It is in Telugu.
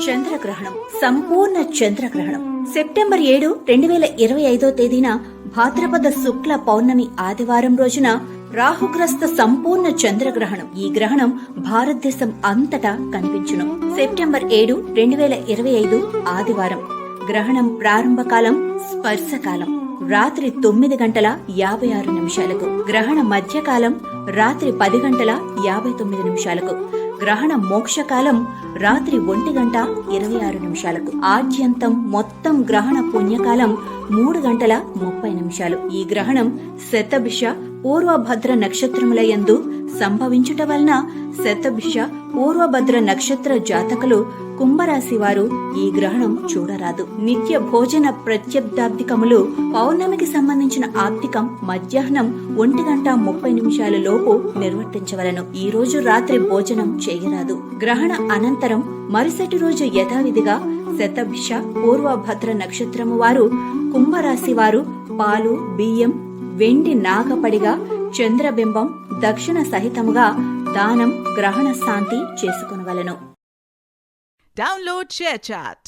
చంద్రగ్రహణం, సంపూర్ణ చంద్రగ్రహణం సెప్టెంబర్ 7, 2025 తేదీన భాద్రపద శుక్ల పౌర్ణమి ఆదివారం రోజున రాహుగ్రస్త సంపూర్ణ చంద్రగ్రహణం. ఈ గ్రహణం భారతదేశం అంతటా కనిపించును. సెప్టెంబర్ 7, 2025 ఆదివారం. గ్రహణం ప్రారంభకాలం స్పర్శకాలం రాత్రి 9:56. గ్రహణ మధ్యకాలం రాత్రి 10:59. గ్రహణ మోక్షకాలం రాత్రి 1:26. ఆద్యంతం మొత్తం గ్రహణ పుణ్యకాలం 3:30. ఈ గ్రహణం శతభిష పూర్వభద్ర నక్షత్రములయందు సంభవించుట వలన శతభిష పూర్వభద్ర నక్షత్ర జాతకులు కుంభరాశి వారు ఈ గ్రహణం చూడరాదు. నిత్య భోజన ప్రత్యబ్దాబ్దికములు పౌర్ణమికి సంబంధించిన ఆబ్దికం మధ్యాహ్నం 1:30 లోపు నిర్వర్తించవలను. ఈ రోజు రాత్రి భోజనం చేయరాదు. గ్రహణ అనంతరం మరుసటి రోజు యథావిధిగా శతభిష పూర్వభద్ర నక్షత్రము వారు కుంభరాశి వారు పాలు, బియ్యం, వెండి నాగపడిగా చంద్రబింబం దక్షిణ సహితముగా దానం గ్రహణ శాంతి చేసుకొనవలెను. Download ShareChat.